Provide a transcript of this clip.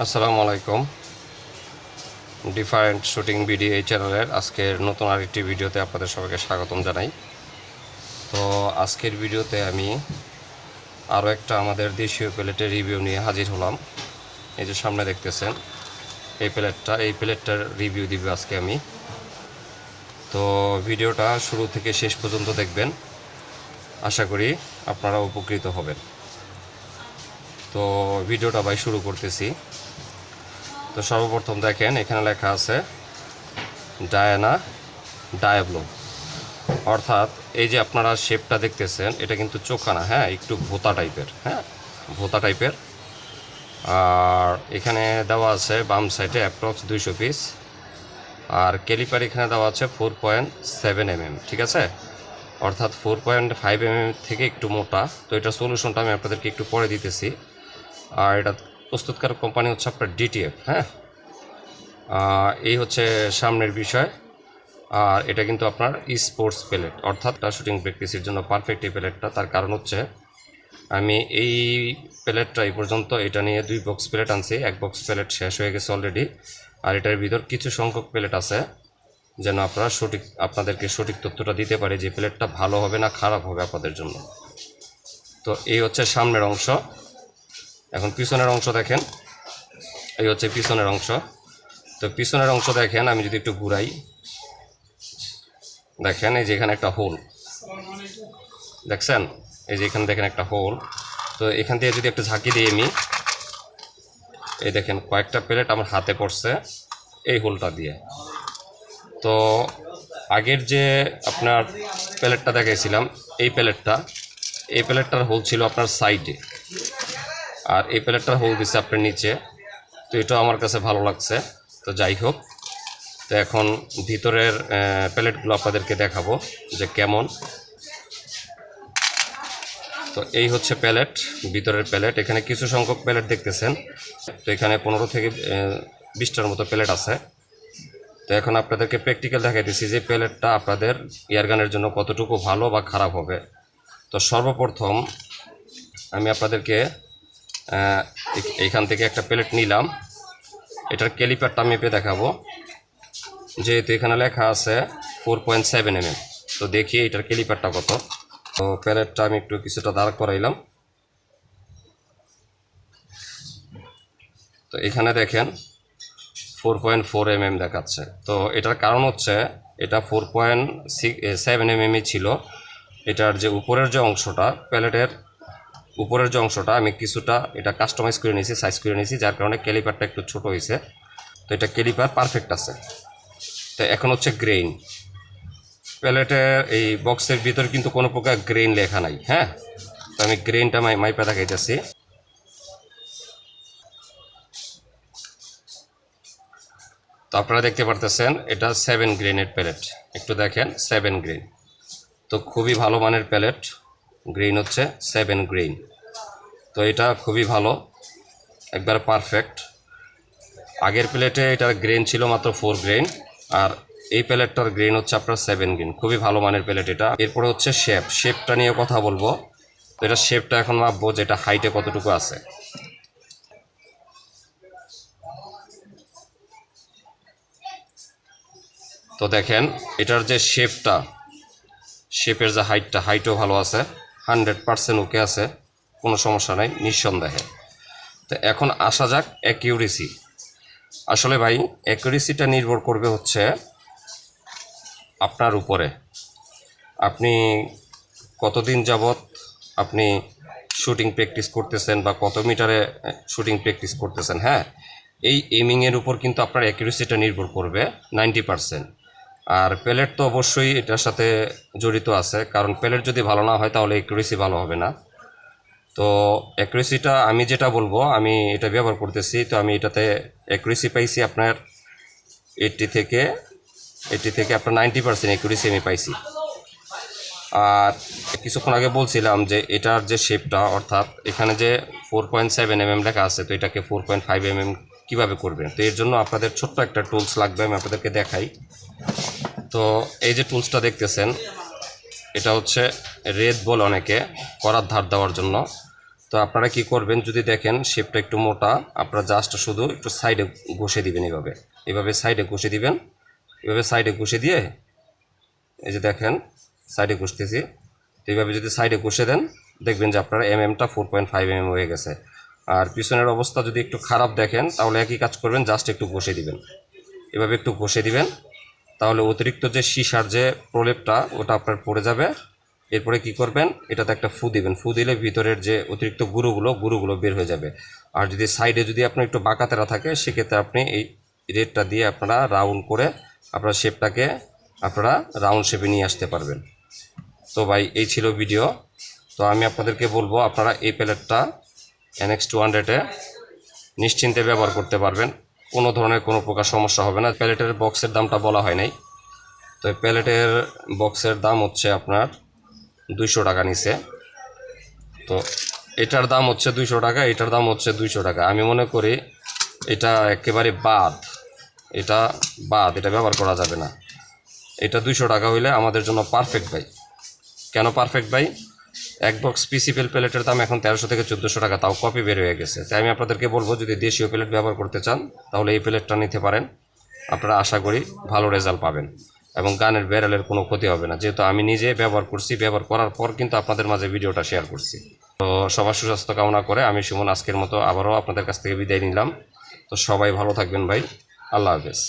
আসসালামু আলাইকুম। Different shooting video এই চ্যানেলের আজকের নতুন আরেকটি ভিডিওতে আপনাদের সবাইকে স্বাগতম জানাই। তো আজকের ভিডিওতে আমি আরও একটা আমাদের দেশীয় প্লেটের রিভিউ নিয়ে হাজির হলাম। এই যে সামনে দেখতেছেন এই প্লেটটার রিভিউ দিব আজকে আমি। তো ভিডিওটা শুরু থেকে শেষ পর্যন্ত দেখবেন, আশা করি আপনারা উপকৃত হবেন। তো ভিডিওটা ভাই শুরু করতেছি। তো সর্বপ্রথম দেখেন এখানে লেখা আছে ডায়ানা ডায়াবলো, অর্থাৎ এই যে আপনারা শেপটা দেখতেছেন এটা কিন্তু চোখা না, হ্যাঁ, একটু ভোতা টাইপের, হ্যাঁ, ভোতা টাইপের। আর এখানে দেওয়া আছে বাম সাইডে অ্যাপ্রক্স 200 পিস, আর ক্যালিপার এখানে দেওয়া আছে 4.7 mm, ঠিক আছে, অর্থাৎ 4.5 mm থেকে একটু মোটা। তো এটার সলিউশনটা আমি আপনাদেরকে একটু পরে দিতেছি। আর এটা প্রস্তুতকারক কোম্পানি হচ্ছে আপনার ডিটিএফ, হ্যাঁ। এই হচ্ছে সামনের বিষয়। আর এটা কিন্তু আপনার স্পোর্টস প্লেট, অর্থাৎ শুটিং প্র্যাকটিসের জন্য পারফেক্ট এই প্লেটটা। তার কারণ হচ্ছে আমি এই প্লেটটা এই পর্যন্ত এটা নিয়ে 2 বক্স প্লেট আনছি, 1 বক্স প্লেট শেষ হয়ে গেছে অলরেডি। আর এটার ভিতর কিছু সংখ্যক প্লেট আছে যেন আপনাদেরকে সঠিক তথ্যটা দিতে পারে যে প্লেটটা ভালো হবে না খারাপ হবে আপনাদের জন্য। তো এই হচ্ছে সামনের অংশ। এখন পিছনের অংশ দেখেন, এই হচ্ছে পিছনের অংশ। তো পিছনের অংশ দেখেন, আমি যদি একটু ঘুরাই, দেখেন এই যে এখানে একটা হোল দেখছেন, এই যে এখানে দেখেন একটা হোল। তো এখান থেকে যদি একটা ঝাঁকি দিই আমি, এই দেখেন কয়েকটা প্লেট আমার হাতে পড়ছে এই হোলটা দিয়ে। তো আগের যে আপনার প্লেটটা দেখাইছিলাম, এই প্লেটটার হোল ছিল আপনার সাইডে, আর এই প্লেটটার হোল দিচ্ছে আপনার নিচে। তো এটাও আমার কাছে ভালো লাগছে। তো যাই হোক, তো এখন ভিতরের প্লেটগুলো আপনাদেরকে দেখাবো যে কেমন। তো এই হচ্ছে প্যালেট, ভিতরের প্যালেট। এখানে কিছু সংখ্যক প্যালেট দেখতেছেন। তো এখানে 15 থেকে 20টার মতো প্যালেট আছে। তো এখন আপনাদেরকে প্র্যাকটিক্যাল দেখাইতেছি যে প্যালেটটা আপনাদের এয়ারগানের জন্য কতটুকু ভালো বা খারাপ হবে। তো সর্বপ্রথম আমি আপনাদেরকে এইখান থেকে একটা প্যালেট নিলাম, এটার ক্যালিপারটা মেপে দেখাবো। যেহেতু এখানে লেখা আছে 4.7 mm, তো দেখি এটার ক্যালিপারটা কত। তো প্যালেটটা আমি একটু কিছুটা দাঁড় করাইলাম। তো এখানে দেখেন 4.4 mm দেখাচ্ছে। তো এটার কারণ হচ্ছে এটা 4.7 mm ছিল। এটার যে উপরের যে অংশটা, প্যালেটের উপরের যে অংশটা আমি কিছুটা এটা কাস্টমাইজ করে নিয়েছি, সাইজ করে নিয়েছি, যার কারণে ক্যালিপারটা একটু ছোট হয়েছে। তো এটা ক্যালিপার পারফেক্ট আছে। তো এখন হচ্ছে গ্রেইন। প্যালেটের এই বক্সের ভিতর কিন্তু কোনো প্রকার গ্রেইন লেখা নাই, হ্যাঁ। তো আমি গ্রেইনটা মাইপা দেখাইতেছি। তো আপনারা দেখতে পারতেছেন এটা 7 গ্রেনের প্যালেট। একটু দেখেন 7 গ্রেন, তো খুবই ভালো মানের প্যালেট। গ্রেইন হচ্ছে 7 গ্রেইন, তো এটা খুবই ভালো, একবার পারফেক্ট। আগের প্লেটে এটার গ্রেন ছিল মাত্র 4 গ্রেন, আর এই প্লেটটার গ্রেন হচ্ছে আপনার 7 গ্রেন, খুবই ভালো মানের প্লেট এটা। এরপরে হচ্ছে শেপটা নিয়ে কথা বলবো। তো এটা শেপটা এখন মাপবো যেটা হাইটে কতটুকু আছে। তো দেখেন এটার যে শেপের যে হাইটও ভালো আছে, 100% ওকে আছে, কোনো সমস্যা নাই নিঃসন্দেহে। তো এখন আসা যাক অ্যাকিউরেসি। আসলে ভাই অ্যাকুরেসিটা নির্ভর করবে হচ্ছে আপনার উপরে, আপনি কতদিন যাবৎ আপনি শুটিং প্র্যাকটিস করতেছেন বা কত মিটারে শুটিং প্র্যাকটিস করতেছেন, হ্যাঁ। এই এমিংয়ের উপর কিন্তু আপনার অ্যাকুরেসিটা নির্ভর করবে 90%। আর প্যালেট তো অবশ্যই এটার সাথে জড়িত আছে, কারণ প্যালেট যদি ভালো না হয় তাহলে অ্যাকুরেসি ভালো হবে না। তো অ্যাকুরেসিটা আমি যেটা বলবো, আমি এটা ব্যবহার করতেছি, তো আমি এটাতে অ্যাকুরেসি পাইছি আপনার 80 থেকে আপনার 90% অ্যাকুরেসি আমি পাইছি। আর কিছুক্ষণ আগে বলছিলাম যে এটার যে শেপটা, অর্থাৎ এখানে যে 4.7 mm লেখা আছে, তো এটাকে 4.5 mm কীভাবে করবেন। তো এর জন্য আপনাদের ছোট্ট একটা টুলস লাগবে, আমি আপনাদেরকে দেখাই। তো এই যে টুলসটা দেখতেছেন, এটা হচ্ছে রেদ বল অনেকে করার ধার দেওয়ার জন্য। তো তো আপনারা কি করবেন, যদি দেখেন শেপটা একটু মোটা, আপনারা জাস্ট শুধু একটু সাইডে ঘষে দিবেন, এইভাবে সাইডে ঘষে দিবেন। এভাবে সাইডে ঘষে দিয়ে এই যে দেখেন সাইডে ঘষতেছি, তো এইভাবে যদি সাইডে ঘষে দেন দেখবেন যে আপনার এমএমটা 4.5 mm হয়ে গেছে। আর পিছনের অবস্থা যদি একটু খারাপ দেখেন তাহলে একই কাজ করবেন, জাস্ট একটু ঘষে দিবেন, এভাবে একটু ঘষে দিবেন। তাহলে অতিরিক্ত যে সীসার যে প্রলেপটা ওটা আপনার পড়ে যাবে। এরপরে কি করবেন, এটাতে একটা ফু দিবেন, ফু দিলে ভিতরের যে অতিরিক্ত গুঁড়োগুলো বের হয়ে যাবে। আর যদি সাইডে যদি আপনার একটু বাঁকাতেরা থাকে সেক্ষেত্রে আপনি এই রেডটা দিয়ে আপনারা রাউন্ড করে আপনার শেপটাকে আপনারা রাউন্ড শেপে নিয়ে আসতে পারবেন। তো ভাই এই ছিল ভিডিও। তো আমি আপনাদেরকে বলবো আপনারা এই প্যালেটটা NX200-এ নিশ্চিন্তে ব্যবহার করতে পারবেন, কোনো ধরনের কোনো প্রকার সমস্যা হবে না। প্যালেটের বক্সের দামটা বলা হয় নাই, তো এই প্যালেটের বক্সের দাম হচ্ছে আপনার 200 টাকা নিচে। তো এটার দাম হচ্ছে 200 টাকা, এটার দাম হচ্ছে 200 টাকা। আমি মনে করি এটা একেবারে এটা এটা ব্যবহার করা যাবে না। এটা 200 টাকা হইলে আমাদের জন্য পারফেক্ট ভাই। কেন পারফেক্ট ভাই? এক বক্স পিসিপিএল প্লেটের দাম এখন 1300 থেকে 1400 টাকা, তাও কপি বের হয়ে গেছে। তাই আমি আপনাদেরকে বলবো যদি দেশীয় প্লেট ব্যবহার করতে চান তাহলে এই প্লেটটা নিতে পারেন, আপনারা আশা করি ভালো রেজাল্ট পাবেন এবং গানের ব্যারেলের কোনো ক্ষতি হবে না, যেহেতু আমি নিজে ব্যবহার করছি, ব্যবহার করার পর কিন্তু আপনাদের মাঝে ভিডিওটা শেয়ার করছি। তো সবার সুস্বাস্থ্য কামনা করে আমি সুমন আজকের মতো আবারও আপনাদের কাছ থেকে বিদায় নিলাম। তো সবাই ভালো থাকবেন ভাই, আল্লাহ হাফেজ।